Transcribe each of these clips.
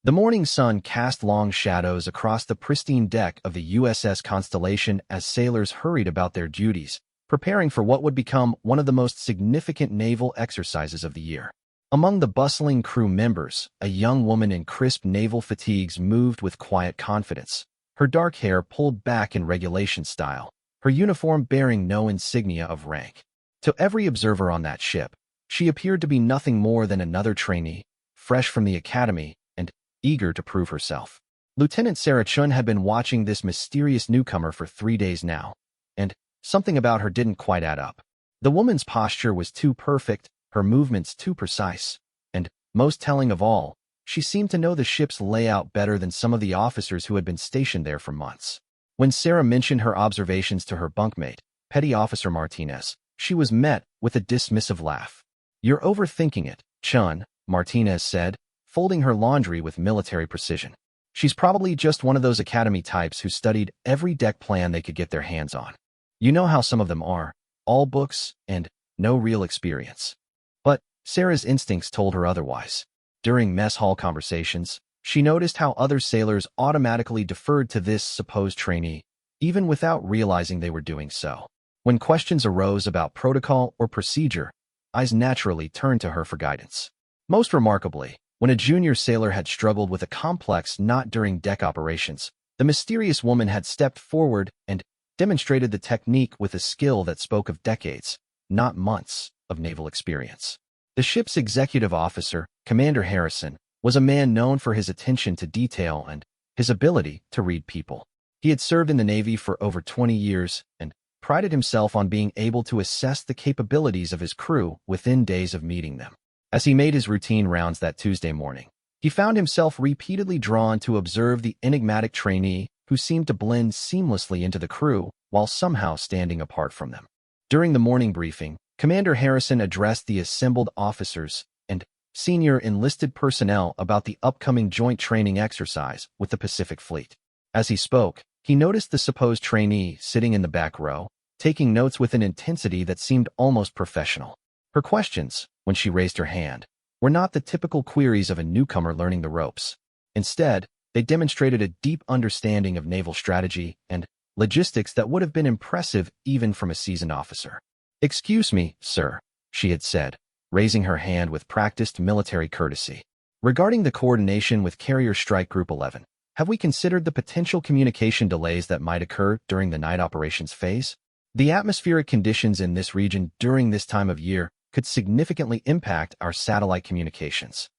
The morning sun cast long shadows across the pristine deck of the USS Constellation as sailors hurried about their duties, preparing for what would become one of the most significant naval exercises of the year. Among the bustling crew members, a young woman in crisp naval fatigues moved with quiet confidence, her dark hair pulled back in regulation style, her uniform bearing no insignia of rank. To every observer on that ship, she appeared to be nothing more than another trainee, fresh from the academy and eager to prove herself. Lieutenant Sarah Chun had been watching this mysterious newcomer for 3 days now, and something about her didn't quite add up. The woman's posture was too perfect, her movements too precise, and, most telling of all, she seemed to know the ship's layout better than some of the officers who had been stationed there for months. When Sarah mentioned her observations to her bunkmate, Petty Officer Martinez, she was met with a dismissive laugh. "You're overthinking it, Chun," Martinez said, folding her laundry with military precision. "She's probably just one of those academy types who studied every deck plan they could get their hands on. You know how some of them are, all books and no real experience." But Sarah's instincts told her otherwise. During mess hall conversations, she noticed how other sailors automatically deferred to this supposed trainee, even without realizing they were doing so. When questions arose about protocol or procedure, eyes naturally turned to her for guidance. Most remarkably, when a junior sailor had struggled with a complex knot during deck operations, the mysterious woman had stepped forward and demonstrated the technique with a skill that spoke of decades, not months, of naval experience. The ship's executive officer, Commander Harrison, was a man known for his attention to detail and his ability to read people. He had served in the Navy for over 20 years and prided himself on being able to assess the capabilities of his crew within days of meeting them. As he made his routine rounds that Tuesday morning, he found himself repeatedly drawn to observe the enigmatic trainee who seemed to blend seamlessly into the crew while somehow standing apart from them. During the morning briefing, Commander Harrison addressed the assembled officers and senior enlisted personnel about the upcoming joint training exercise with the Pacific Fleet. As he spoke, he noticed the supposed trainee sitting in the back row, taking notes with an intensity that seemed almost professional. Her questions, when she raised her hand, were not the typical queries of a newcomer learning the ropes. Instead, they demonstrated a deep understanding of naval strategy and logistics that would have been impressive even from a seasoned officer. "Excuse me, sir," she had said, raising her hand with practiced military courtesy. "Regarding the coordination with Carrier Strike Group 11, have we considered the potential communication delays that might occur during the night operations phase? The atmospheric conditions in this region during this time of year could significantly impact our satellite communications."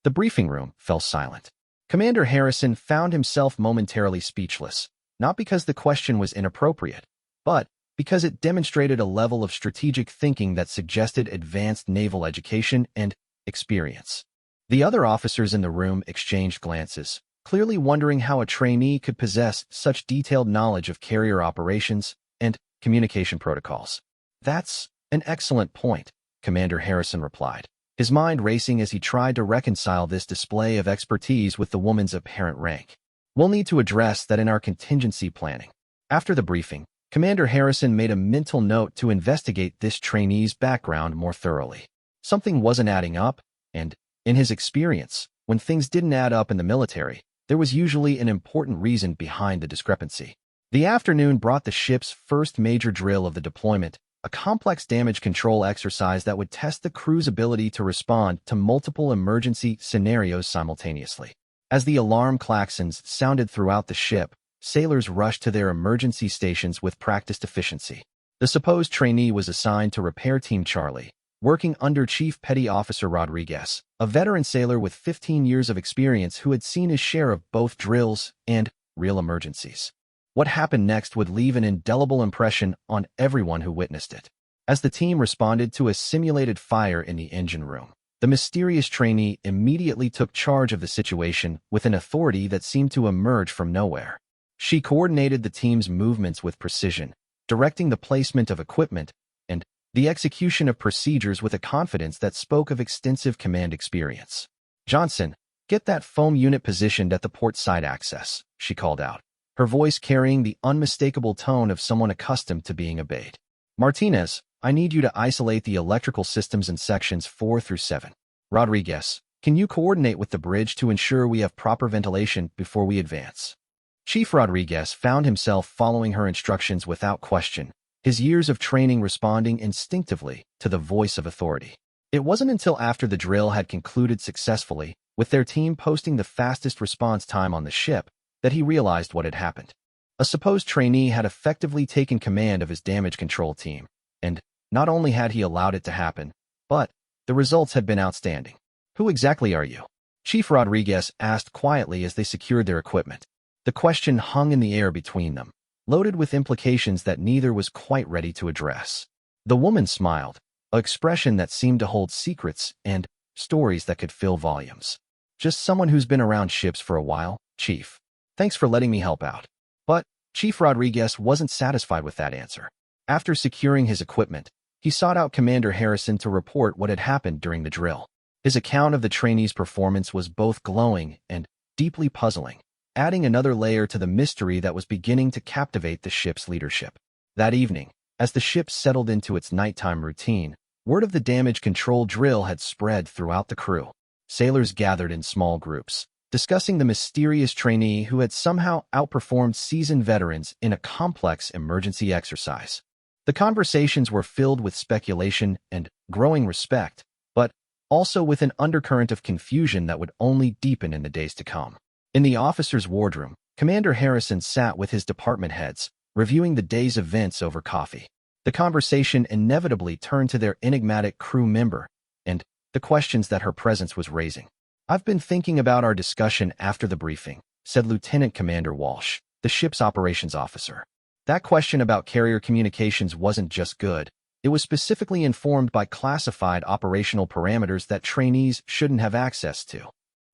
The briefing room fell silent. Commander Harrison found himself momentarily speechless, not because the question was inappropriate, but because it demonstrated a level of strategic thinking that suggested advanced naval education and experience. The other officers in the room exchanged glances, clearly wondering how a trainee could possess such detailed knowledge of carrier operations and communication protocols. "That's an excellent point," Commander Harrison replied, his mind racing as he tried to reconcile this display of expertise with the woman's apparent rank. "We'll need to address that in our contingency planning." After the briefing, Commander Harrison made a mental note to investigate this trainee's background more thoroughly. Something wasn't adding up, and, in his experience, when things didn't add up in the military, there was usually an important reason behind the discrepancy. The afternoon brought the ship's first major drill of the deployment, a complex damage control exercise that would test the crew's ability to respond to multiple emergency scenarios simultaneously. As the alarm klaxons sounded throughout the ship, sailors rushed to their emergency stations with practiced efficiency. The supposed trainee was assigned to Repair Team Charlie, working under Chief Petty Officer Rodriguez, a veteran sailor with 15 years of experience who had seen his share of both drills and real emergencies. What happened next would leave an indelible impression on everyone who witnessed it. As the team responded to a simulated fire in the engine room, the mysterious trainee immediately took charge of the situation with an authority that seemed to emerge from nowhere. She coordinated the team's movements with precision, directing the placement of equipment and the execution of procedures with a confidence that spoke of extensive command experience. "Johnson, get that foam unit positioned at the port side access," she called out, her voice carrying the unmistakable tone of someone accustomed to being obeyed. "Martinez, I need you to isolate the electrical systems in sections 4 through 7. Rodriguez, Can you coordinate with the bridge to ensure we have proper ventilation before we advance? Chief Rodriguez found himself following her instructions without question, his years of training responding instinctively to the voice of authority. It wasn't until after the drill had concluded successfully, with their team posting the fastest response time on the ship, that he realized what had happened. A supposed trainee had effectively taken command of his damage control team, and not only had he allowed it to happen, but the results had been outstanding. Who exactly are you? Chief Rodriguez asked quietly as they secured their equipment. The question hung in the air between them, loaded with implications that neither was quite ready to address. The woman smiled, an expression that seemed to hold secrets and stories that could fill volumes. Just someone who's been around ships for a while, Chief. Thanks for letting me help out. But Chief Rodriguez wasn't satisfied with that answer. After securing his equipment, he sought out Commander Harrison to report what had happened during the drill. His account of the trainee's performance was both glowing and deeply puzzling, adding another layer to the mystery that was beginning to captivate the ship's leadership. That evening, as the ship settled into its nighttime routine, word of the damage control drill had spread throughout the crew. Sailors gathered in small groups, discussing the mysterious trainee who had somehow outperformed seasoned veterans in a complex emergency exercise. The conversations were filled with speculation and growing respect, but also with an undercurrent of confusion that would only deepen in the days to come. In the officers' wardroom, Commander Harrison sat with his department heads, reviewing the day's events over coffee. The conversation inevitably turned to their enigmatic crew member and the questions that her presence was raising. I've been thinking about our discussion after the briefing, said Lieutenant Commander Walsh, the ship's operations officer. That question about carrier communications wasn't just good. It was specifically informed by classified operational parameters that trainees shouldn't have access to.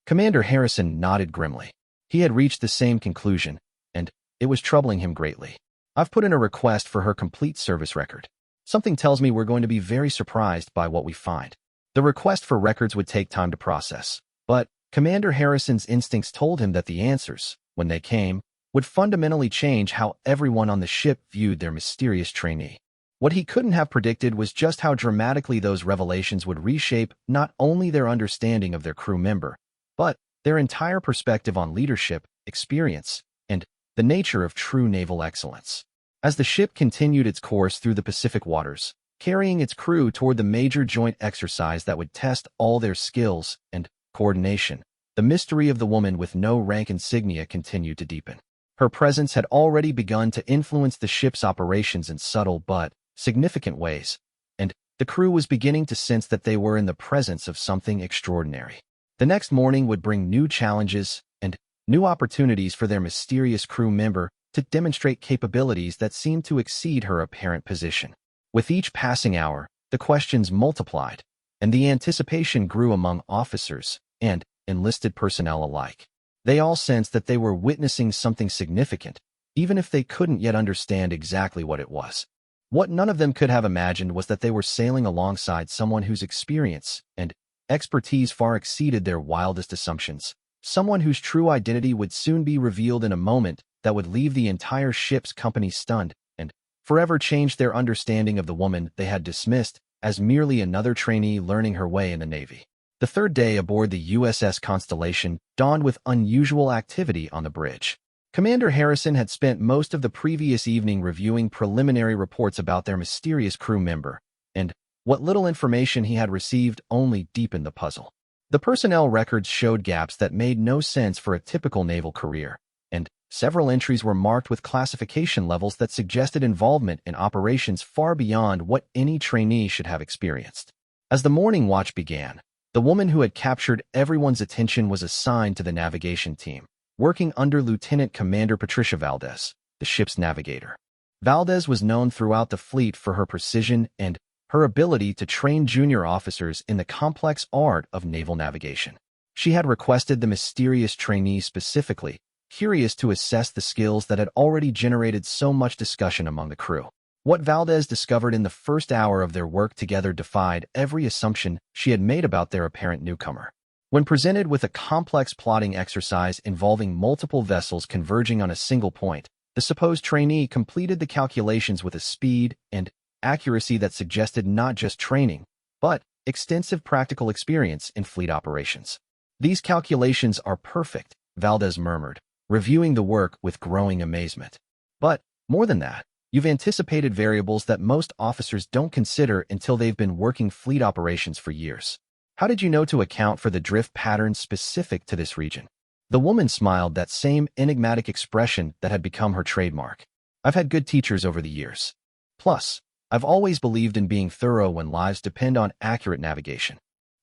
Commander Harrison nodded grimly. He had reached the same conclusion, and it was troubling him greatly. I've put in a request for her complete service record. Something tells me we're going to be very surprised by what we find. The request for records would take time to process, but Commander Harrison's instincts told him that the answers, when they came, would fundamentally change how everyone on the ship viewed their mysterious trainee. What he couldn't have predicted was just how dramatically those revelations would reshape not only their understanding of their crew member, but their entire perspective on leadership, experience, and the nature of true naval excellence. As the ship continued its course through the Pacific waters, carrying its crew toward the major joint exercise that would test all their skills and coordination, the mystery of the woman with no rank insignia continued to deepen. Her presence had already begun to influence the ship's operations in subtle but significant ways, and the crew was beginning to sense that they were in the presence of something extraordinary. The next morning would bring new challenges and new opportunities for their mysterious crew member to demonstrate capabilities that seemed to exceed her apparent position. With each passing hour, the questions multiplied, and the anticipation grew among officers and enlisted personnel alike. They all sensed that they were witnessing something significant, even if they couldn't yet understand exactly what it was. What none of them could have imagined was that they were sailing alongside someone whose experience and expertise far exceeded their wildest assumptions, someone whose true identity would soon be revealed in a moment that would leave the entire ship's company stunned and forever change their understanding of the woman they had dismissed as merely another trainee learning her way in the Navy. The third day aboard the USS Constellation dawned with unusual activity on the bridge. Commander Harrison had spent most of the previous evening reviewing preliminary reports about their mysterious crew member, and what little information he had received only deepened the puzzle. The personnel records showed gaps that made no sense for a typical naval career, and several entries were marked with classification levels that suggested involvement in operations far beyond what any trainee should have experienced. As the morning watch began, the woman who had captured everyone's attention was assigned to the navigation team, working under Lieutenant Commander Patricia Valdez, the ship's navigator. Valdez was known throughout the fleet for her precision and her ability to train junior officers in the complex art of naval navigation. She had requested the mysterious trainee specifically, curious to assess the skills that had already generated so much discussion among the crew. What Valdez discovered in the first hour of their work together defied every assumption she had made about their apparent newcomer. When presented with a complex plotting exercise involving multiple vessels converging on a single point, the supposed trainee completed the calculations with a speed and accuracy that suggested not just training, but extensive practical experience in fleet operations. These calculations are perfect, Valdez murmured, reviewing the work with growing amazement. But, more than that, you've anticipated variables that most officers don't consider until they've been working fleet operations for years. How did you know to account for the drift patterns specific to this region? The woman smiled, that same enigmatic expression that had become her trademark. I've had good teachers over the years. Plus, I've always believed in being thorough when lives depend on accurate navigation.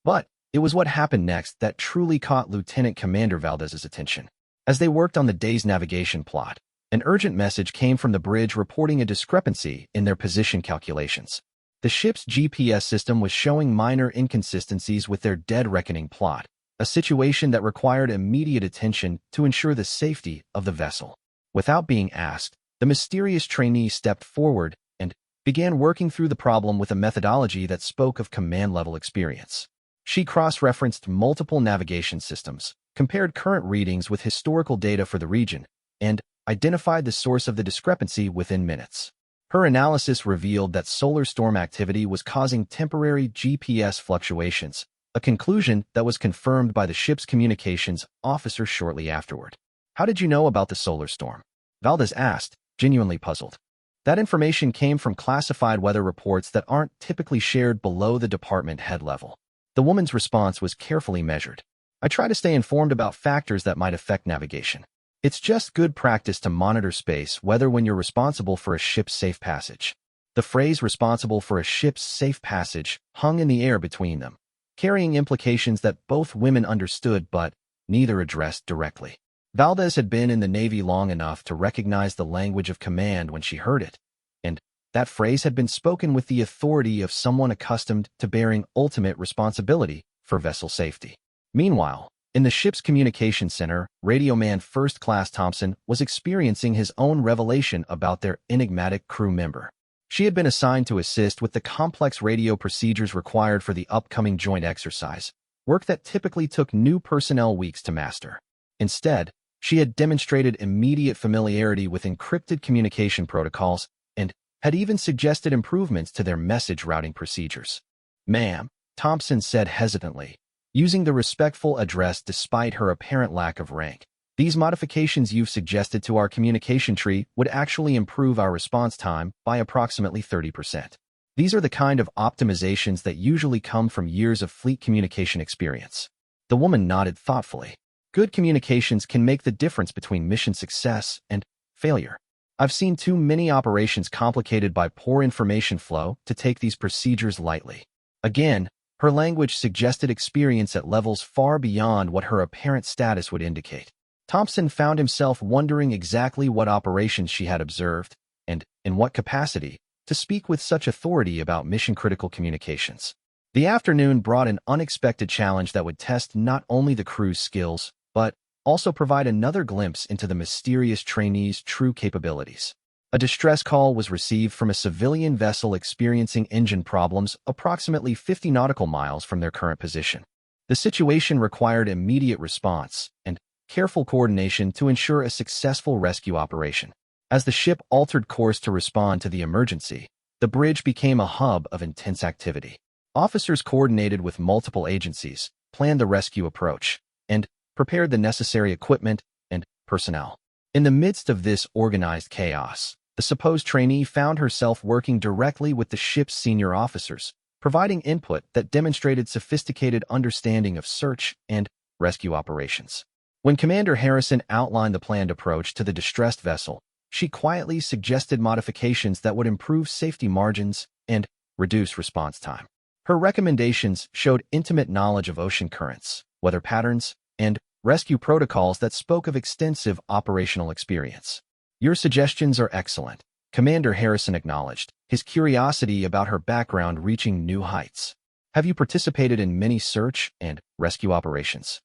But it was what happened next that truly caught Lieutenant Commander Valdez's attention. As they worked on the day's navigation plot, an urgent message came from the bridge reporting a discrepancy in their position calculations. The ship's GPS system was showing minor inconsistencies with their dead reckoning plot, a situation that required immediate attention to ensure the safety of the vessel. Without being asked, the mysterious trainee stepped forward and began working through the problem with a methodology that spoke of command-level experience. She cross-referenced multiple navigation systems, compared current readings with historical data for the region, and identified the source of the discrepancy within minutes. Her analysis revealed that solar storm activity was causing temporary GPS fluctuations, a conclusion that was confirmed by the ship's communications officer shortly afterward. How did you know about the solar storm? Valdez asked, genuinely puzzled. That information came from classified weather reports that aren't typically shared below the department head level. The woman's response was carefully measured. I try to stay informed about factors that might affect navigation. It's just good practice to monitor space weather when you're responsible for a ship's safe passage. The phrase responsible for a ship's safe passage hung in the air between them, carrying implications that both women understood but neither addressed directly. Valdez had been in the Navy long enough to recognize the language of command when she heard it, and that phrase had been spoken with the authority of someone accustomed to bearing ultimate responsibility for vessel safety. Meanwhile, in the ship's communication center, radioman First Class Thompson was experiencing his own revelation about their enigmatic crew member. She had been assigned to assist with the complex radio procedures required for the upcoming joint exercise, work that typically took new personnel weeks to master. Instead, she had demonstrated immediate familiarity with encrypted communication protocols and had even suggested improvements to their message routing procedures. "Ma'am," Thompson said hesitantly, using the respectful address despite her apparent lack of rank. "These modifications you've suggested to our communication tree would actually improve our response time by approximately 30%. These are the kind of optimizations that usually come from years of fleet communication experience." The woman nodded thoughtfully. Good communications can make the difference between mission success and failure. I've seen too many operations complicated by poor information flow to take these procedures lightly. Again, her language suggested experience at levels far beyond what her apparent status would indicate. Thompson found himself wondering exactly what operations she had observed, and in what capacity, to speak with such authority about mission-critical communications. The afternoon brought an unexpected challenge that would test not only the crew's skills, but also provide another glimpse into the mysterious trainee's true capabilities. A distress call was received from a civilian vessel experiencing engine problems approximately 50 nautical miles from their current position. The situation required immediate response and careful coordination to ensure a successful rescue operation. As the ship altered course to respond to the emergency, the bridge became a hub of intense activity. Officers coordinated with multiple agencies, planned the rescue approach, and prepared the necessary equipment and personnel. In the midst of this organized chaos, the supposed trainee found herself working directly with the ship's senior officers, providing input that demonstrated sophisticated understanding of search and rescue operations. When Commander Harrison outlined the planned approach to the distressed vessel, she quietly suggested modifications that would improve safety margins and reduce response time. Her recommendations showed intimate knowledge of ocean currents, weather patterns, and rescue protocols that spoke of extensive operational experience. "Your suggestions are excellent," Commander Harrison acknowledged, his curiosity about her background reaching new heights. "Have you participated in many search and rescue operations?"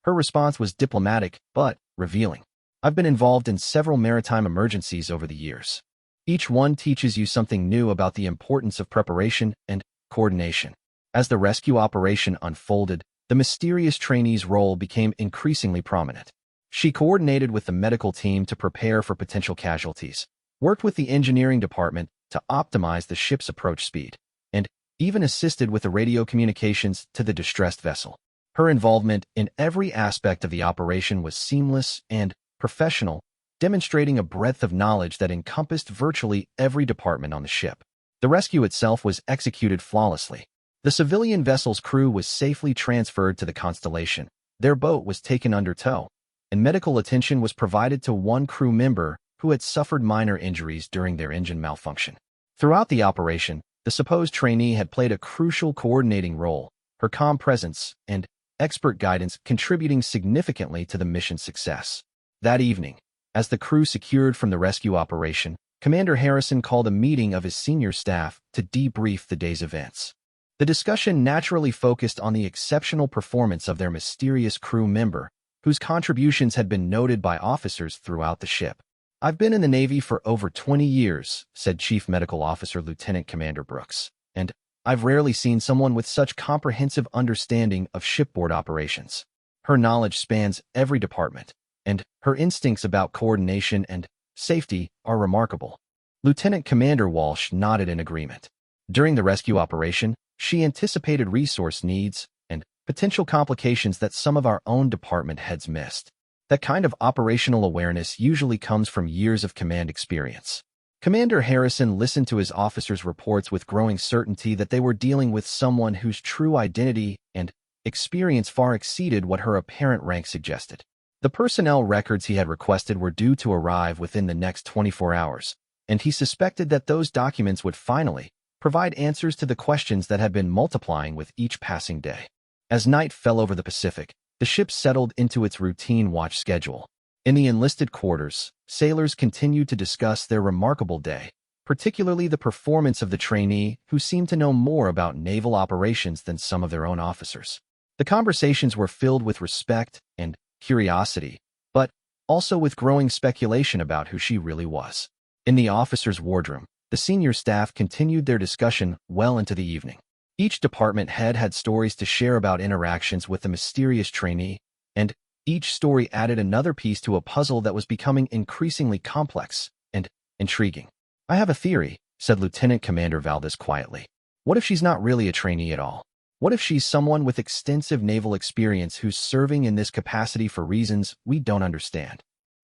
Her response was diplomatic but revealing. "I've been involved in several maritime emergencies over the years. Each one teaches you something new about the importance of preparation and coordination." As the rescue operation unfolded, the mysterious trainee's role became increasingly prominent. She coordinated with the medical team to prepare for potential casualties, worked with the engineering department to optimize the ship's approach speed, and even assisted with the radio communications to the distressed vessel. Her involvement in every aspect of the operation was seamless and professional, demonstrating a breadth of knowledge that encompassed virtually every department on the ship. The rescue itself was executed flawlessly. The civilian vessel's crew was safely transferred to the Constellation. Their boat was taken under tow, and medical attention was provided to one crew member who had suffered minor injuries during their engine malfunction. Throughout the operation, the supposed trainee had played a crucial coordinating role, her calm presence and expert guidance contributing significantly to the mission's success. That evening, as the crew secured from the rescue operation, Commander Harrison called a meeting of his senior staff to debrief the day's events. The discussion naturally focused on the exceptional performance of their mysterious crew member, whose contributions had been noted by officers throughout the ship. "I've been in the Navy for over 20 years, said Chief Medical Officer Lieutenant Commander Brooks, "and I've rarely seen someone with such comprehensive understanding of shipboard operations. Her knowledge spans every department, and her instincts about coordination and safety are remarkable." Lieutenant Commander Walsh nodded in agreement. During the rescue operation, she anticipated resource needs and potential complications that some of our own department heads missed. That kind of operational awareness usually comes from years of command experience. Commander Harrison listened to his officers' reports with growing certainty that they were dealing with someone whose true identity and experience far exceeded what her apparent rank suggested. The personnel records he had requested were due to arrive within the next 24 hours, and he suspected that those documents would finally provide answers to the questions that had been multiplying with each passing day. As night fell over the Pacific, the ship settled into its routine watch schedule. In the enlisted quarters, sailors continued to discuss their remarkable day, particularly the performance of the trainee, who seemed to know more about naval operations than some of their own officers. The conversations were filled with respect and curiosity, but also with growing speculation about who she really was. In the officers' wardroom, the senior staff continued their discussion well into the evening. Each department head had stories to share about interactions with the mysterious trainee, and each story added another piece to a puzzle that was becoming increasingly complex and intriguing. "I have a theory," said Lieutenant Commander Valdez quietly. "What if she's not really a trainee at all? What if she's someone with extensive naval experience who's serving in this capacity for reasons we don't understand?"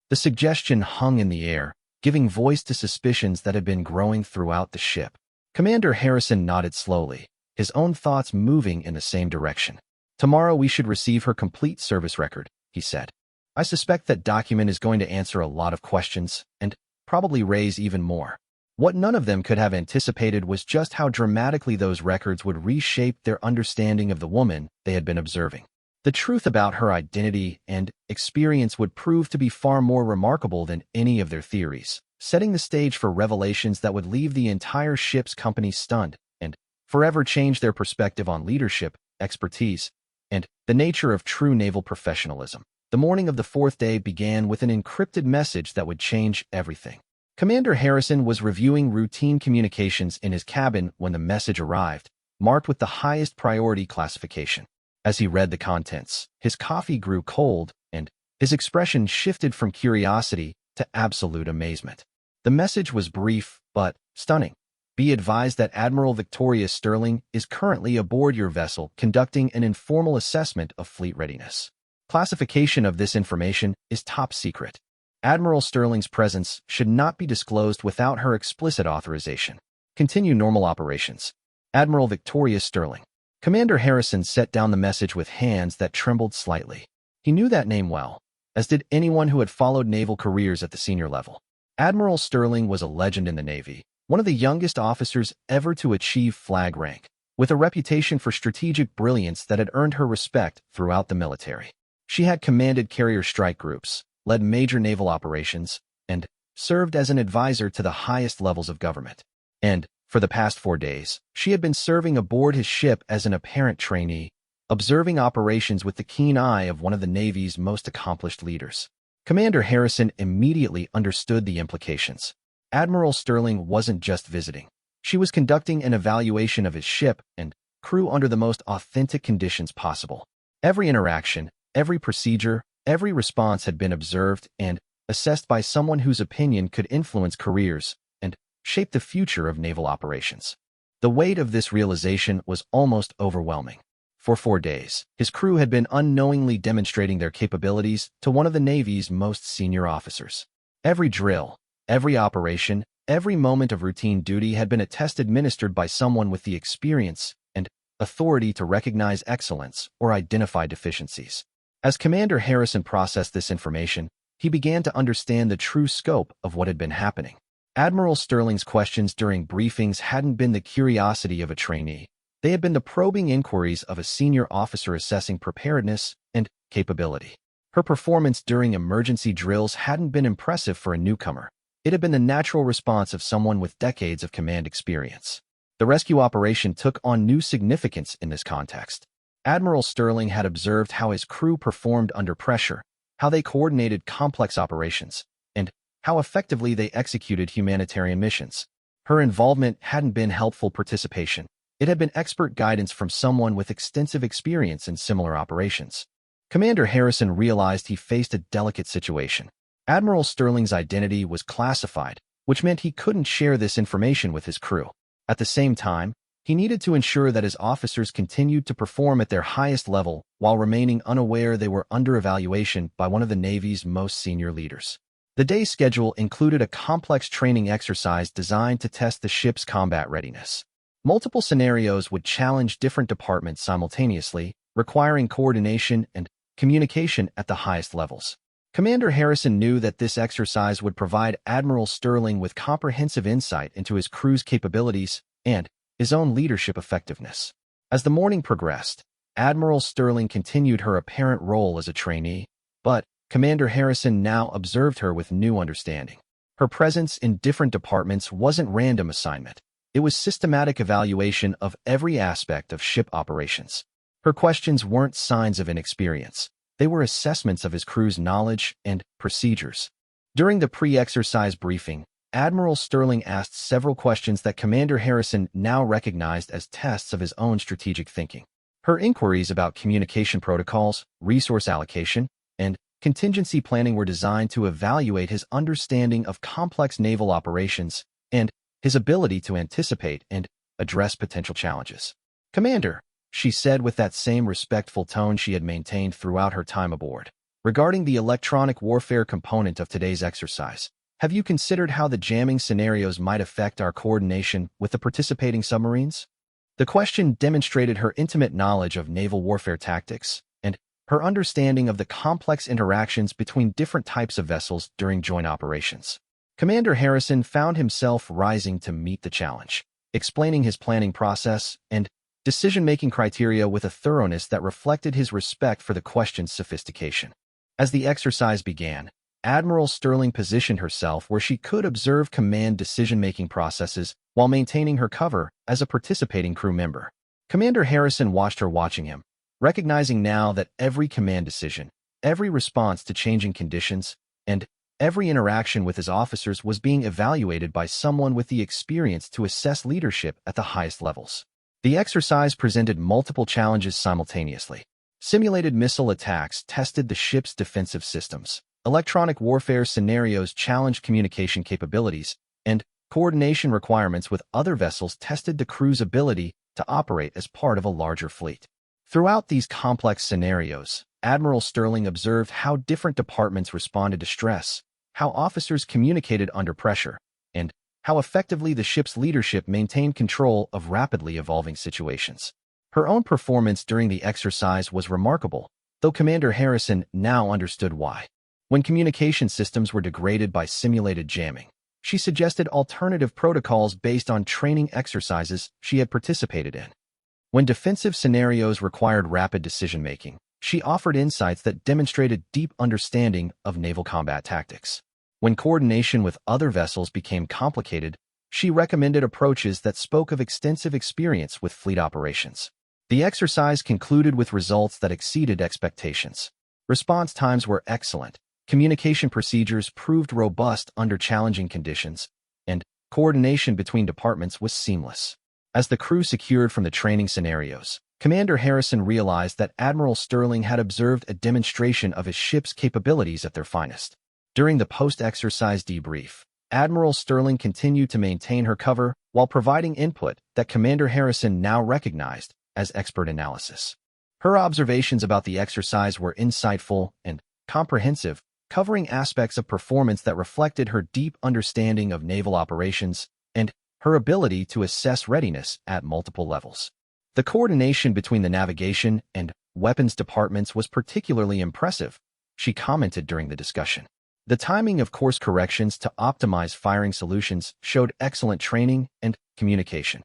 The suggestion hung in the air, giving voice to suspicions that had been growing throughout the ship. Commander Harrison nodded slowly, his own thoughts moving in the same direction. "Tomorrow we should receive her complete service record," he said. "I suspect that document is going to answer a lot of questions and probably raise even more." What none of them could have anticipated was just how dramatically those records would reshape their understanding of the woman they had been observing. The truth about her identity and experience would prove to be far more remarkable than any of their theories, setting the stage for revelations that would leave the entire ship's company stunned and forever change their perspective on leadership, expertise, and the nature of true naval professionalism. The morning of the fourth day began with an encrypted message that would change everything. Commander Harrison was reviewing routine communications in his cabin when the message arrived, marked with the highest priority classification. As he read the contents, his coffee grew cold, and his expression shifted from curiosity to absolute amazement. The message was brief but stunning. "Be advised that Admiral Victoria Sterling is currently aboard your vessel conducting an informal assessment of fleet readiness. Classification of this information is top secret. Admiral Sterling's presence should not be disclosed without her explicit authorization. Continue normal operations. Admiral Victoria Sterling." Commander Harrison set down the message with hands that trembled slightly. He knew that name well, as did anyone who had followed naval careers at the senior level. Admiral Sterling was a legend in the Navy, one of the youngest officers ever to achieve flag rank, with a reputation for strategic brilliance that had earned her respect throughout the military. She had commanded carrier strike groups, led major naval operations, and served as an advisor to the highest levels of government. And, for the past 4 days, she had been serving aboard his ship as an apparent trainee, observing operations with the keen eye of one of the Navy's most accomplished leaders. Commander Harrison immediately understood the implications. Admiral Sterling wasn't just visiting. She was conducting an evaluation of his ship and crew under the most authentic conditions possible. Every interaction, every procedure, every response had been observed and assessed by someone whose opinion could influence careers and shape the future of naval operations. The weight of this realization was almost overwhelming. For 4 days, his crew had been unknowingly demonstrating their capabilities to one of the Navy's most senior officers. Every drill, every operation, every moment of routine duty had been a test administered by someone with the experience and authority to recognize excellence or identify deficiencies. As Commander Harrison processed this information, he began to understand the true scope of what had been happening. Admiral Sterling's questions during briefings hadn't been the curiosity of a trainee. They had been the probing inquiries of a senior officer assessing preparedness and capability. Her performance during emergency drills hadn't been impressive for a newcomer. It had been the natural response of someone with decades of command experience. The rescue operation took on new significance in this context. Admiral Sterling had observed how his crew performed under pressure, how they coordinated complex operations, and how effectively they executed humanitarian missions. Her involvement hadn't been helpful participation. It had been expert guidance from someone with extensive experience in similar operations. Commander Harrison realized he faced a delicate situation. Admiral Sterling's identity was classified, which meant he couldn't share this information with his crew. At the same time, he needed to ensure that his officers continued to perform at their highest level while remaining unaware they were under evaluation by one of the Navy's most senior leaders. The day's schedule included a complex training exercise designed to test the ship's combat readiness. Multiple scenarios would challenge different departments simultaneously, requiring coordination and communication at the highest levels. Commander Harrison knew that this exercise would provide Admiral Sterling with comprehensive insight into his crew's capabilities and his own leadership effectiveness. As the morning progressed, Admiral Sterling continued her apparent role as a trainee, but Commander Harrison now observed her with new understanding. Her presence in different departments wasn't random assignment. It was systematic evaluation of every aspect of ship operations. Her questions weren't signs of inexperience. They were assessments of his crew's knowledge and procedures. During the pre-exercise briefing, Admiral Sterling asked several questions that Commander Harrison now recognized as tests of his own strategic thinking. Her inquiries about communication protocols, resource allocation, and contingency planning were designed to evaluate his understanding of complex naval operations and his ability to anticipate and address potential challenges. "Commander," she said with that same respectful tone she had maintained throughout her time aboard, "regarding the electronic warfare component of today's exercise, have you considered how the jamming scenarios might affect our coordination with the participating submarines?" The question demonstrated her intimate knowledge of naval warfare tactics and her understanding of the complex interactions between different types of vessels during joint operations. Commander Harrison found himself rising to meet the challenge, explaining his planning process and decision-making criteria with a thoroughness that reflected his respect for the question's sophistication. As the exercise began, Admiral Sterling positioned herself where she could observe command decision-making processes while maintaining her cover as a participating crew member. Commander Harrison watched her watching him, recognizing now that every command decision, every response to changing conditions, and every interaction with his officers was being evaluated by someone with the experience to assess leadership at the highest levels. The exercise presented multiple challenges simultaneously. Simulated missile attacks tested the ship's defensive systems. Electronic warfare scenarios challenged communication capabilities, and coordination requirements with other vessels tested the crew's ability to operate as part of a larger fleet. Throughout these complex scenarios, Admiral Sterling observed how different departments responded to stress, how officers communicated under pressure, and how effectively the ship's leadership maintained control of rapidly evolving situations. Her own performance during the exercise was remarkable, though Commander Harrison now understood why. When communication systems were degraded by simulated jamming, she suggested alternative protocols based on training exercises she had participated in. When defensive scenarios required rapid decision-making, she offered insights that demonstrated deep understanding of naval combat tactics. When coordination with other vessels became complicated, she recommended approaches that spoke of extensive experience with fleet operations. The exercise concluded with results that exceeded expectations. Response times were excellent, communication procedures proved robust under challenging conditions, and coordination between departments was seamless. As the crew secured from the training scenarios, Commander Harrison realized that Admiral Sterling had observed a demonstration of his ship's capabilities at their finest. During the post-exercise debrief, Admiral Sterling continued to maintain her cover while providing input that Commander Harrison now recognized as expert analysis. Her observations about the exercise were insightful and comprehensive, covering aspects of performance that reflected her deep understanding of naval operations and her ability to assess readiness at multiple levels. The coordination between the navigation and weapons departments was particularly impressive, she commented during the discussion. The timing of course corrections to optimize firing solutions showed excellent training and communication.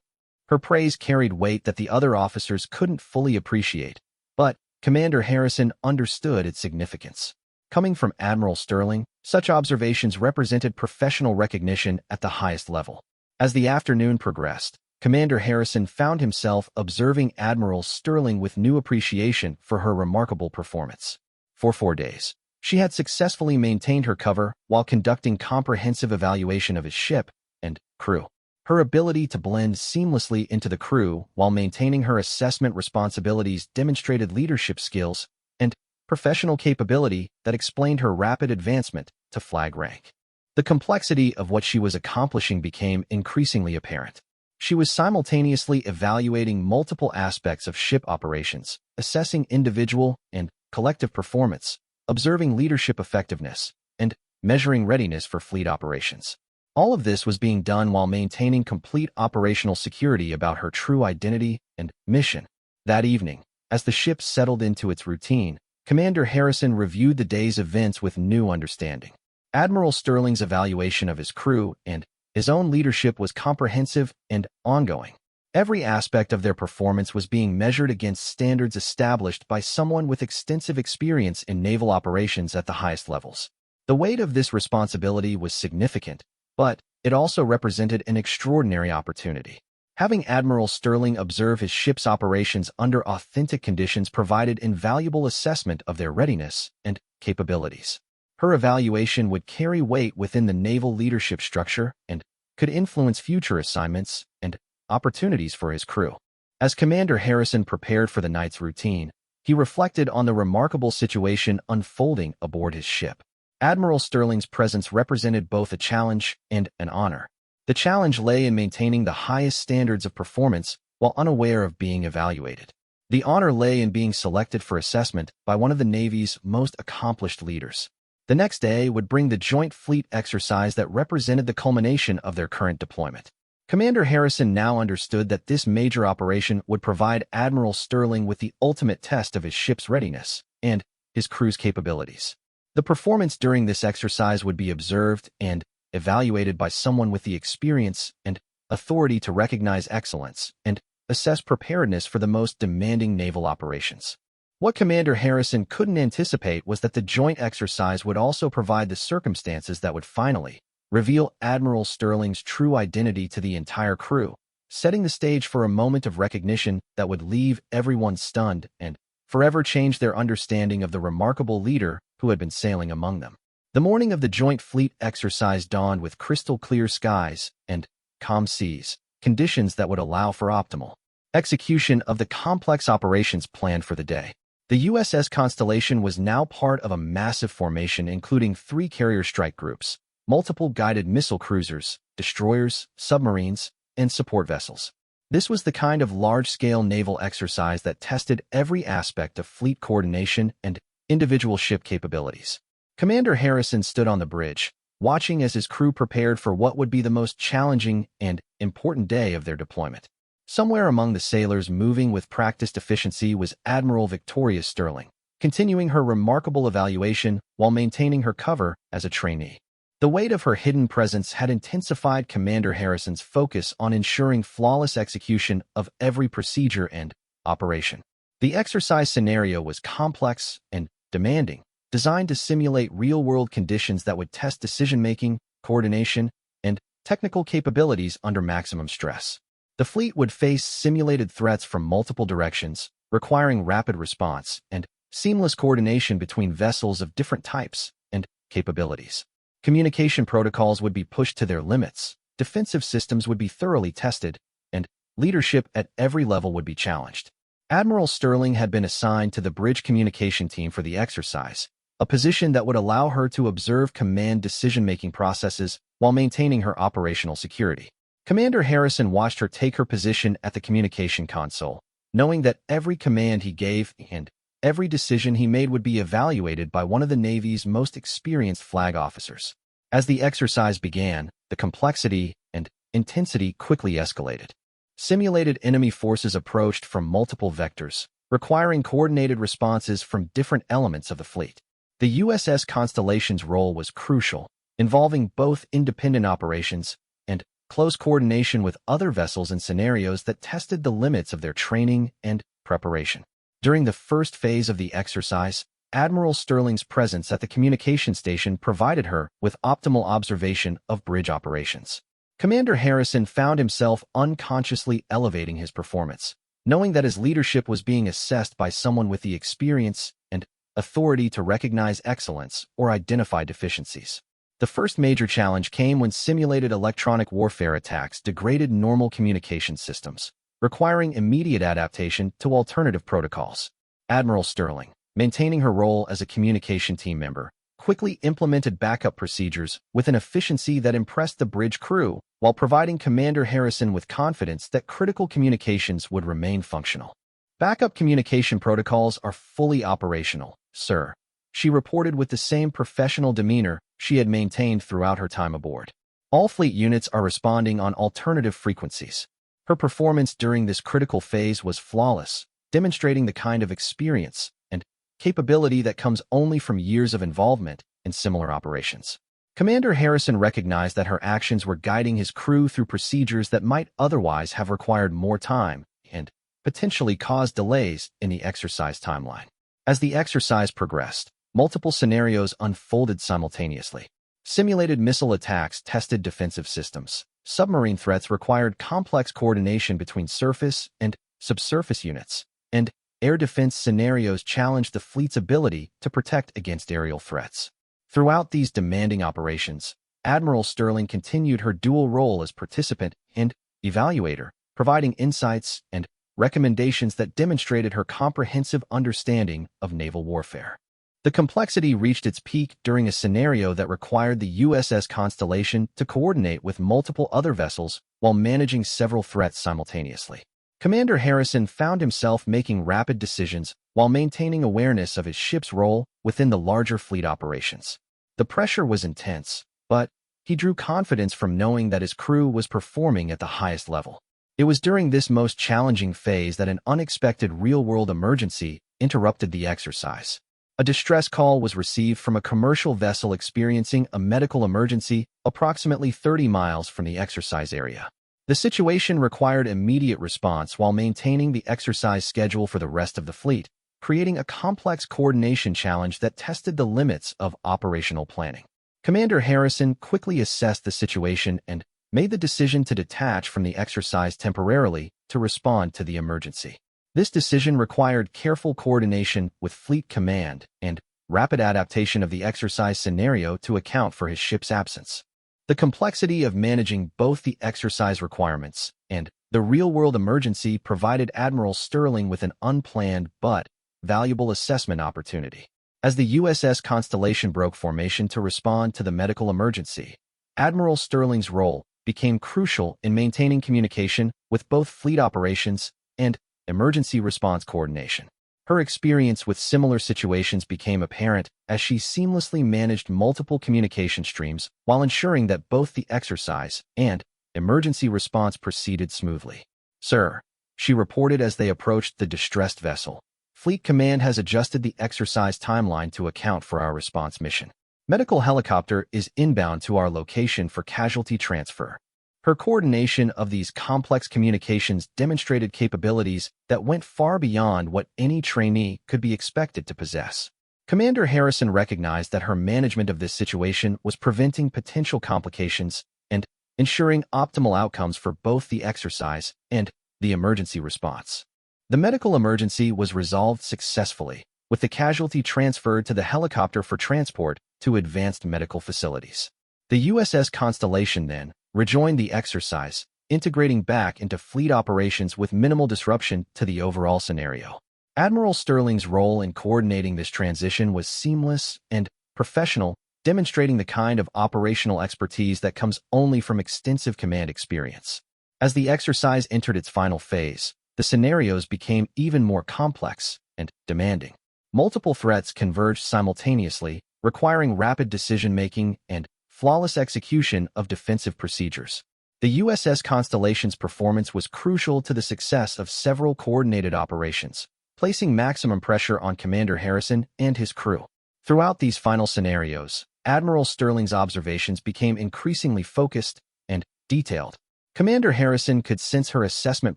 Her praise carried weight that the other officers couldn't fully appreciate, but Commander Harrison understood its significance. Coming from Admiral Sterling, such observations represented professional recognition at the highest level. As the afternoon progressed, Commander Harrison found himself observing Admiral Sterling with new appreciation for her remarkable performance. For 4 days, she had successfully maintained her cover while conducting comprehensive evaluation of his ship and crew. Her ability to blend seamlessly into the crew while maintaining her assessment responsibilities demonstrated leadership skills and professional capability that explained her rapid advancement to flag rank. The complexity of what she was accomplishing became increasingly apparent. She was simultaneously evaluating multiple aspects of ship operations, assessing individual and collective performance, observing leadership effectiveness, and measuring readiness for fleet operations. All of this was being done while maintaining complete operational security about her true identity and mission. That evening, as the ship settled into its routine, Commander Harrison reviewed the day's events with new understanding. Admiral Sterling's evaluation of his crew and his own leadership was comprehensive and ongoing. Every aspect of their performance was being measured against standards established by someone with extensive experience in naval operations at the highest levels. The weight of this responsibility was significant, but it also represented an extraordinary opportunity. Having Admiral Sterling observe his ship's operations under authentic conditions provided invaluable assessment of their readiness and capabilities. Her evaluation would carry weight within the naval leadership structure and could influence future assignments and opportunities for his crew. As Commander Harrison prepared for the night's routine, he reflected on the remarkable situation unfolding aboard his ship. Admiral Sterling's presence represented both a challenge and an honor. The challenge lay in maintaining the highest standards of performance while unaware of being evaluated. The honor lay in being selected for assessment by one of the Navy's most accomplished leaders. The next day would bring the joint fleet exercise that represented the culmination of their current deployment. Commander Harrison now understood that this major operation would provide Admiral Sterling with the ultimate test of his ship's readiness and his crew's capabilities. The performance during this exercise would be observed and evaluated by someone with the experience and authority to recognize excellence and assess preparedness for the most demanding naval operations. What Commander Harrison couldn't anticipate was that the joint exercise would also provide the circumstances that would finally reveal Admiral Sterling's true identity to the entire crew, setting the stage for a moment of recognition that would leave everyone stunned and forever change their understanding of the remarkable leader who had been sailing among them. The morning of the joint fleet exercise dawned with crystal-clear skies and calm seas, conditions that would allow for optimal execution of the complex operations planned for the day. The USS Constellation was now part of a massive formation including 3 carrier strike groups, multiple guided missile cruisers, destroyers, submarines, and support vessels. This was the kind of large-scale naval exercise that tested every aspect of fleet coordination and individual ship capabilities. Commander Harrison stood on the bridge, watching as his crew prepared for what would be the most challenging and important day of their deployment. Somewhere among the sailors moving with practiced efficiency was Admiral Victoria Sterling, continuing her remarkable evaluation while maintaining her cover as a trainee. The weight of her hidden presence had intensified Commander Harrison's focus on ensuring flawless execution of every procedure and operation. The exercise scenario was complex and demanding, designed to simulate real-world conditions that would test decision-making, coordination, and technical capabilities under maximum stress. The fleet would face simulated threats from multiple directions, requiring rapid response and seamless coordination between vessels of different types and capabilities. Communication protocols would be pushed to their limits, defensive systems would be thoroughly tested, and leadership at every level would be challenged. Admiral Sterling had been assigned to the bridge communication team for the exercise, a position that would allow her to observe command decision-making processes while maintaining her operational security. Commander Harrison watched her take her position at the communication console, knowing that every command he gave and every decision he made would be evaluated by one of the Navy's most experienced flag officers. As the exercise began, the complexity and intensity quickly escalated. Simulated enemy forces approached from multiple vectors, requiring coordinated responses from different elements of the fleet. The USS Constellation's role was crucial, involving both independent operations and close coordination with other vessels in scenarios that tested the limits of their training and preparation. During the first phase of the exercise, Admiral Sterling's presence at the communication station provided her with optimal observation of bridge operations. Commander Harrison found himself unconsciously elevating his performance, knowing that his leadership was being assessed by someone with the experience and authority to recognize excellence or identify deficiencies. The first major challenge came when simulated electronic warfare attacks degraded normal communication systems, requiring immediate adaptation to alternative protocols. Admiral Sterling, maintaining her role as a communication team member, quickly implemented backup procedures with an efficiency that impressed the bridge crew while providing Commander Harrison with confidence that critical communications would remain functional. Backup communication protocols are fully operational, sir, she reported with the same professional demeanor she had maintained throughout her time aboard. All fleet units are responding on alternative frequencies. Her performance during this critical phase was flawless, demonstrating the kind of experience and capability that comes only from years of involvement in similar operations. Commander Harrison recognized that her actions were guiding his crew through procedures that might otherwise have required more time and potentially caused delays in the exercise timeline. As the exercise progressed, multiple scenarios unfolded simultaneously. Simulated missile attacks tested defensive systems. Submarine threats required complex coordination between surface and subsurface units, and air defense scenarios challenged the fleet's ability to protect against aerial threats. Throughout these demanding operations, Admiral Sterling continued her dual role as participant and evaluator, providing insights and recommendations that demonstrated her comprehensive understanding of naval warfare. The complexity reached its peak during a scenario that required the USS Constellation to coordinate with multiple other vessels while managing several threats simultaneously. Commander Harrison found himself making rapid decisions while maintaining awareness of his ship's role within the larger fleet operations. The pressure was intense, but he drew confidence from knowing that his crew was performing at the highest level. It was during this most challenging phase that an unexpected real-world emergency interrupted the exercise. A distress call was received from a commercial vessel experiencing a medical emergency approximately 30 miles from the exercise area. The situation required immediate response while maintaining the exercise schedule for the rest of the fleet, creating a complex coordination challenge that tested the limits of operational planning. Commander Harrison quickly assessed the situation and made the decision to detach from the exercise temporarily to respond to the emergency. This decision required careful coordination with Fleet Command and rapid adaptation of the exercise scenario to account for his ship's absence. The complexity of managing both the exercise requirements and the real-world emergency provided Admiral Sterling with an unplanned but valuable assessment opportunity. As the USS Constellation broke formation to respond to the medical emergency, Admiral Sterling's role became crucial in maintaining communication with both fleet operations and emergency response coordination. Her experience with similar situations became apparent as she seamlessly managed multiple communication streams while ensuring that both the exercise and emergency response proceeded smoothly. "Sir," she reported as they approached the distressed vessel, "Fleet Command has adjusted the exercise timeline to account for our response mission. Medical helicopter is inbound to our location for casualty transfer." Her coordination of these complex communications demonstrated capabilities that went far beyond what any trainee could be expected to possess. Commander Harrison recognized that her management of this situation was preventing potential complications and ensuring optimal outcomes for both the exercise and the emergency response. The medical emergency was resolved successfully, with the casualty transferred to the helicopter for transport to advanced medical facilities. The USS Constellation then rejoined the exercise, integrating back into fleet operations with minimal disruption to the overall scenario. Admiral Sterling's role in coordinating this transition was seamless and professional, demonstrating the kind of operational expertise that comes only from extensive command experience. As the exercise entered its final phase, the scenarios became even more complex and demanding. Multiple threats converged simultaneously, requiring rapid decision-making and flawless execution of defensive procedures. The USS Constellation's performance was crucial to the success of several coordinated operations, placing maximum pressure on Commander Harrison and his crew. Throughout these final scenarios, Admiral Sterling's observations became increasingly focused and detailed. Commander Harrison could sense her assessment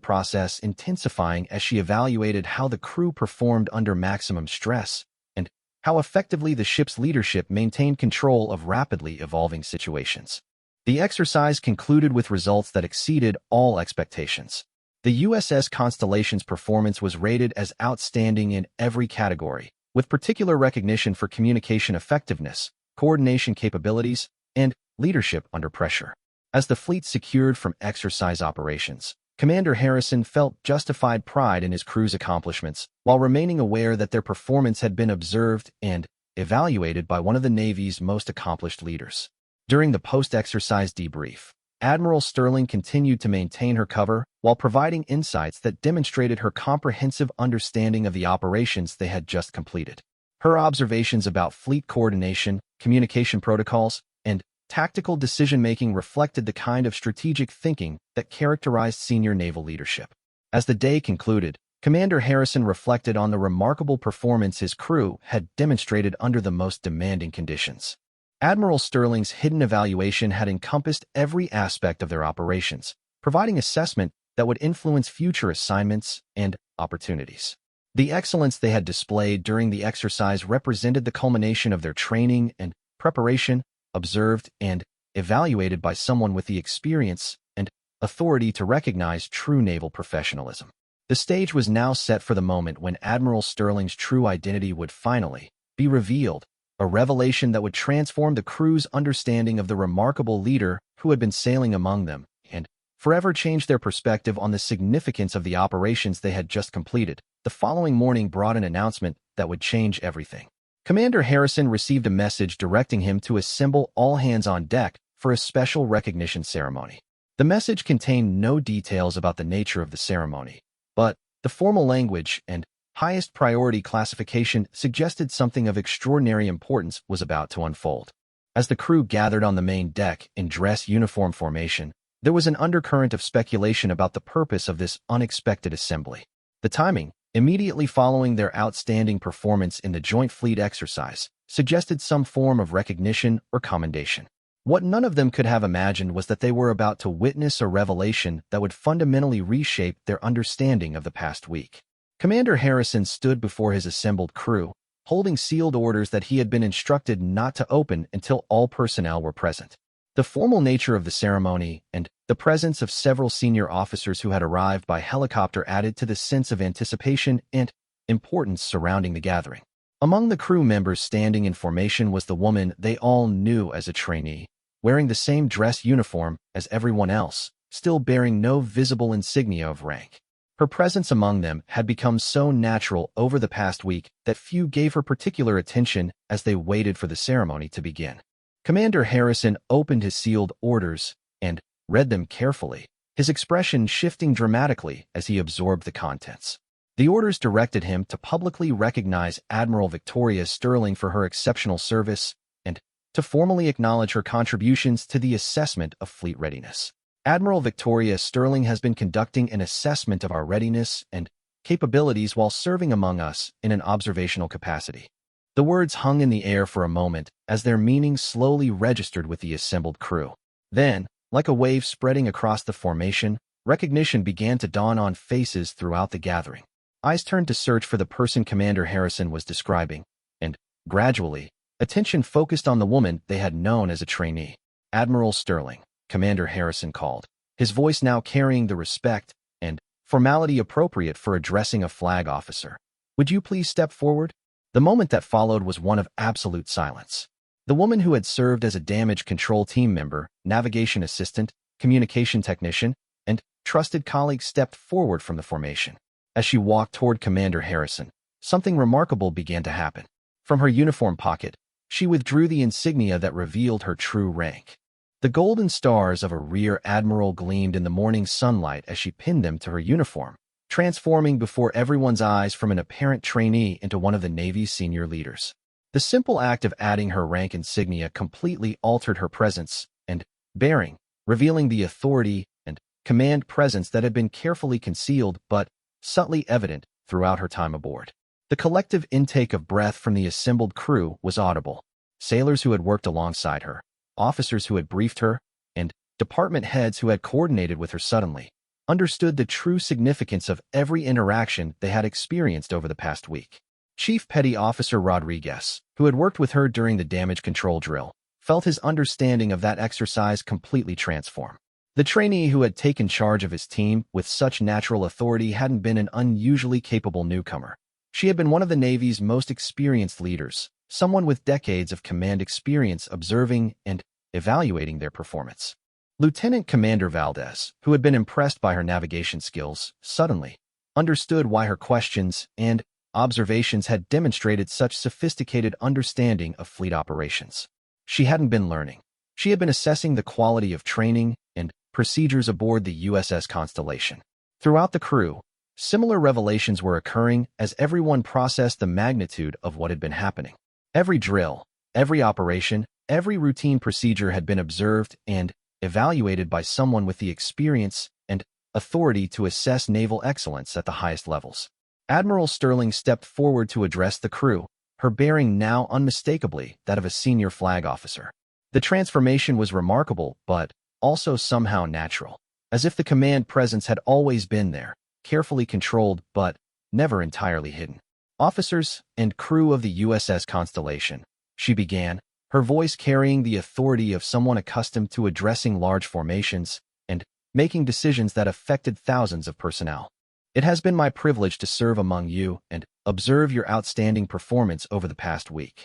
process intensifying as she evaluated how the crew performed under maximum stress and how effectively the ship's leadership maintained control of rapidly evolving situations. The exercise concluded with results that exceeded all expectations. The USS Constellation's performance was rated as outstanding in every category, with particular recognition for communication effectiveness, coordination capabilities, and leadership under pressure. As the fleet secured from exercise operations, Commander Harrison felt justified pride in his crew's accomplishments, while remaining aware that their performance had been observed and evaluated by one of the Navy's most accomplished leaders. During the post-exercise debrief, Admiral Sterling continued to maintain her cover while providing insights that demonstrated her comprehensive understanding of the operations they had just completed. Her observations about fleet coordination, communication protocols, and tactical decision-making reflected the kind of strategic thinking that characterized senior naval leadership. As the day concluded, Commander Harrison reflected on the remarkable performance his crew had demonstrated under the most demanding conditions. Admiral Sterling's hidden evaluation had encompassed every aspect of their operations, providing assessment that would influence future assignments and opportunities. The excellence they had displayed during the exercise represented the culmination of their training and preparation, observed and evaluated by someone with the experience and authority to recognize true naval professionalism. The stage was now set for the moment when Admiral Sterling's true identity would finally be revealed, a revelation that would transform the crew's understanding of the remarkable leader who had been sailing among them and forever change their perspective on the significance of the operations they had just completed. The following morning brought an announcement that would change everything. Commander Harrison received a message directing him to assemble all hands on deck for a special recognition ceremony. The message contained no details about the nature of the ceremony, but the formal language and highest priority classification suggested something of extraordinary importance was about to unfold. As the crew gathered on the main deck in dress uniform formation, there was an undercurrent of speculation about the purpose of this unexpected assembly. The timing, immediately following their outstanding performance in the Joint Fleet exercise, suggested some form of recognition or commendation. What none of them could have imagined was that they were about to witness a revelation that would fundamentally reshape their understanding of the past week. Commander Harrison stood before his assembled crew, holding sealed orders that he had been instructed not to open until all personnel were present. The formal nature of the ceremony and the presence of several senior officers who had arrived by helicopter added to the sense of anticipation and importance surrounding the gathering. Among the crew members standing in formation was the woman they all knew as a trainee, wearing the same dress uniform as everyone else, still bearing no visible insignia of rank. Her presence among them had become so natural over the past week that few gave her particular attention as they waited for the ceremony to begin. Commander Harrison opened his sealed orders and read them carefully, his expression shifting dramatically as he absorbed the contents. The orders directed him to publicly recognize Admiral Victoria Sterling for her exceptional service and to formally acknowledge her contributions to the assessment of fleet readiness. Admiral Victoria Sterling has been conducting an assessment of our readiness and capabilities while serving among us in an observational capacity. The words hung in the air for a moment as their meaning slowly registered with the assembled crew. Then, like a wave spreading across the formation, recognition began to dawn on faces throughout the gathering. Eyes turned to search for the person Commander Harrison was describing, and, gradually, attention focused on the woman they had known as a trainee. Admiral Sterling, Commander Harrison called, his voice now carrying the respect and formality appropriate for addressing a flag officer. "Would you please step forward?" The moment that followed was one of absolute silence. The woman who had served as a damage control team member, navigation assistant, communication technician, and trusted colleague stepped forward from the formation. As she walked toward Commander Harrison, something remarkable began to happen. From her uniform pocket, She withdrew the insignia that revealed her true rank. The golden stars of a rear admiral gleamed in the morning sunlight as she pinned them to her uniform, transforming before everyone's eyes from an apparent trainee into one of the Navy's senior leaders. The simple act of adding her rank insignia completely altered her presence and bearing, revealing the authority and command presence that had been carefully concealed but subtly evident throughout her time aboard. The collective intake of breath from the assembled crew was audible. Sailors who had worked alongside her, officers who had briefed her, and department heads who had coordinated with her suddenly understood the true significance of every interaction they had experienced over the past week. Chief Petty Officer Rodriguez, who had worked with her during the damage control drill, felt his understanding of that exercise completely transform. The trainee who had taken charge of his team with such natural authority hadn't been an unusually capable newcomer. She had been one of the Navy's most experienced leaders, someone with decades of command experience observing and evaluating their performance. Lieutenant Commander Valdez, who had been impressed by her navigation skills, suddenly understood why her questions and observations had demonstrated such sophisticated understanding of fleet operations. She hadn't been learning. She had been assessing the quality of training and procedures aboard the USS Constellation. Throughout the crew, similar revelations were occurring as everyone processed the magnitude of what had been happening. Every drill, every operation, every routine procedure had been observed and evaluated by someone with the experience and authority to assess naval excellence at the highest levels. Admiral Sterling stepped forward to address the crew, her bearing now unmistakably that of a senior flag officer. The transformation was remarkable, but also somehow natural, as if the command presence had always been there, carefully controlled but never entirely hidden. Officers and crew of the USS Constellation, she began, her voice carrying the authority of someone accustomed to addressing large formations and making decisions that affected thousands of personnel. It has been my privilege to serve among you and observe your outstanding performance over the past week.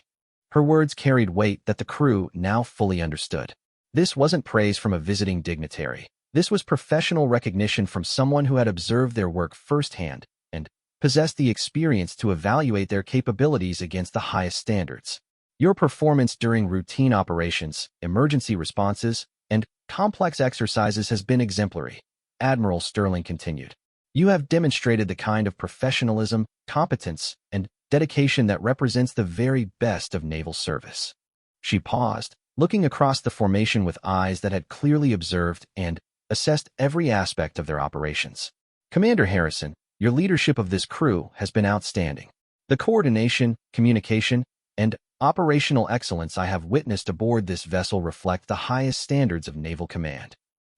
Her words carried weight that the crew now fully understood. This wasn't praise from a visiting dignitary. This was professional recognition from someone who had observed their work firsthand and possessed the experience to evaluate their capabilities against the highest standards. Your performance during routine operations, emergency responses, and complex exercises has been exemplary, Admiral Sterling continued. You have demonstrated the kind of professionalism, competence, and dedication that represents the very best of naval service. She paused, looking across the formation with eyes that had clearly observed and assessed every aspect of their operations. Commander Harrison, your leadership of this crew has been outstanding. The coordination, communication, and operational excellence I have witnessed aboard this vessel reflect the highest standards of naval command.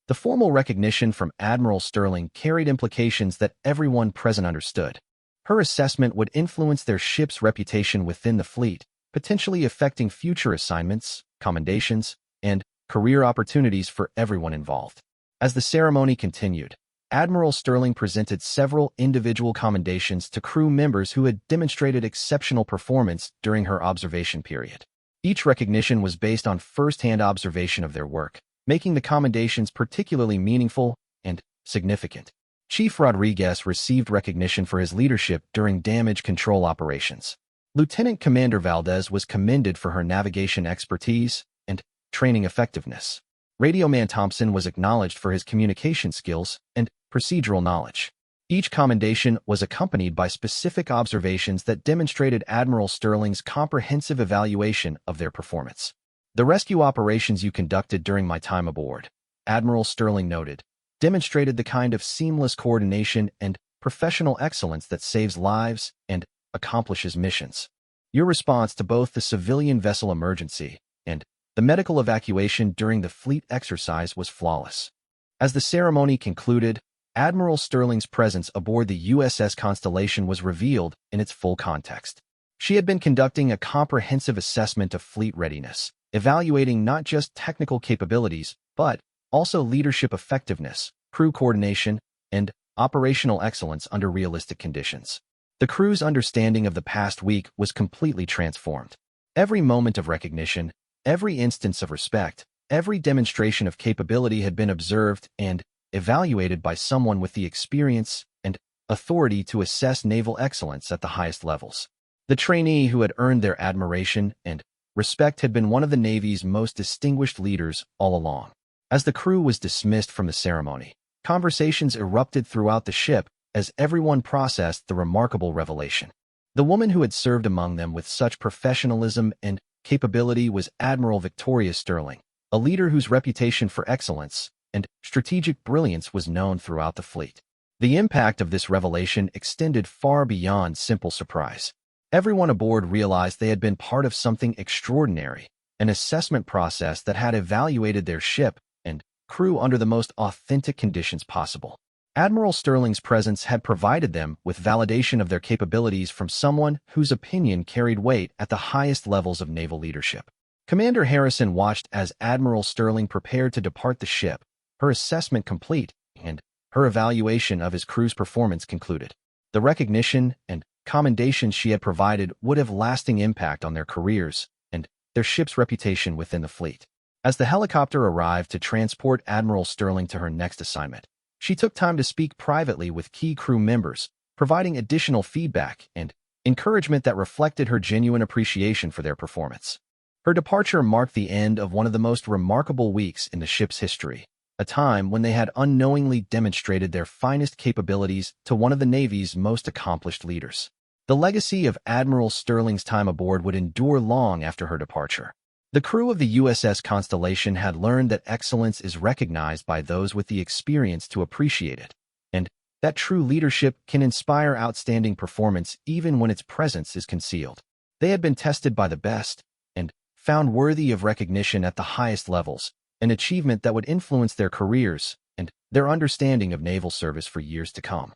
The formal recognition from Admiral Sterling carried implications that everyone present understood. Her assessment would influence their ship's reputation within the fleet, potentially affecting future assignments, commendations, and career opportunities for everyone involved. As the ceremony continued, Admiral Sterling presented several individual commendations to crew members who had demonstrated exceptional performance during her observation period. Each recognition was based on first-hand observation of their work, making the commendations particularly meaningful and significant. Chief Rodriguez received recognition for his leadership during damage control operations. Lieutenant Commander Valdez was commended for her navigation expertise and training effectiveness. Radioman Thompson was acknowledged for his communication skills and procedural knowledge. Each commendation was accompanied by specific observations that demonstrated Admiral Sterling's comprehensive evaluation of their performance. The rescue operations you conducted during my time aboard, Admiral Sterling noted, demonstrated the kind of seamless coordination and professional excellence that saves lives and accomplishes missions. Your response to both the civilian vessel emergency and the medical evacuation during the fleet exercise was flawless. As the ceremony concluded, Admiral Sterling's presence aboard the USS Constellation was revealed in its full context. She had been conducting a comprehensive assessment of fleet readiness, evaluating not just technical capabilities, but also leadership effectiveness, crew coordination, and operational excellence under realistic conditions. The crew's understanding of the past week was completely transformed. Every moment of recognition, every instance of respect, every demonstration of capability had been observed and evaluated by someone with the experience and authority to assess naval excellence at the highest levels. The trainee who had earned their admiration and respect had been one of the Navy's most distinguished leaders all along. As the crew was dismissed from the ceremony, conversations erupted throughout the ship as everyone processed the remarkable revelation. The woman who had served among them with such professionalism and capability was Admiral Victoria Sterling, a leader whose reputation for excellence and strategic brilliance was known throughout the fleet. The impact of this revelation extended far beyond simple surprise. Everyone aboard realized they had been part of something extraordinary, an assessment process that had evaluated their ship and crew under the most authentic conditions possible. Admiral Sterling's presence had provided them with validation of their capabilities from someone whose opinion carried weight at the highest levels of naval leadership. Commander Harrison watched as Admiral Sterling prepared to depart the ship, her assessment complete, and her evaluation of his crew's performance concluded. The recognition and commendation she had provided would have lasting impact on their careers and their ship's reputation within the fleet. As the helicopter arrived to transport Admiral Sterling to her next assignment, she took time to speak privately with key crew members, providing additional feedback and encouragement that reflected her genuine appreciation for their performance. Her departure marked the end of one of the most remarkable weeks in the ship's history, a time when they had unknowingly demonstrated their finest capabilities to one of the Navy's most accomplished leaders. The legacy of Admiral Sterling's time aboard would endure long after her departure. The crew of the USS Constellation had learned that excellence is recognized by those with the experience to appreciate it, and that true leadership can inspire outstanding performance even when its presence is concealed. They had been tested by the best and found worthy of recognition at the highest levels, an achievement that would influence their careers and their understanding of naval service for years to come.